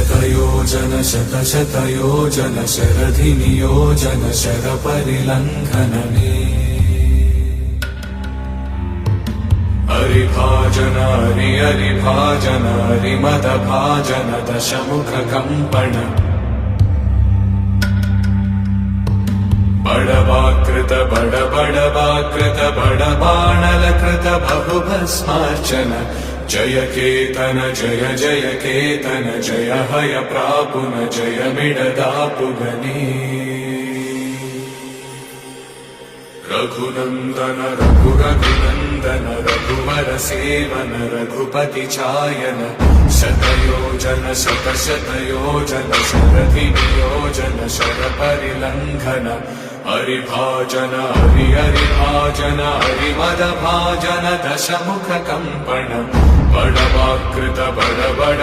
शतयोजन शतशतयोजन शरधिनियोजन शरपरिलङ्घनने हरिभाजन हरिभाजन हरिमदभाजन दशमुखकम्पण बडवाकृत बडबडवाकृत बडबाणलकृत बहुभस्मार्चन जय केतन जय जय केतन जय हय प्रापुन जय मिडदापुगने रघुनन्दन रघुनन्दन रघुवर सेवन रघुपति चायन शतयोजन शतशतयोजन शरधिनियोजन शरपरिलङ्घन हरिभाजन हरिभाजन हरिमदभाजन दशमुखकम्पण बडवाकृत बडबड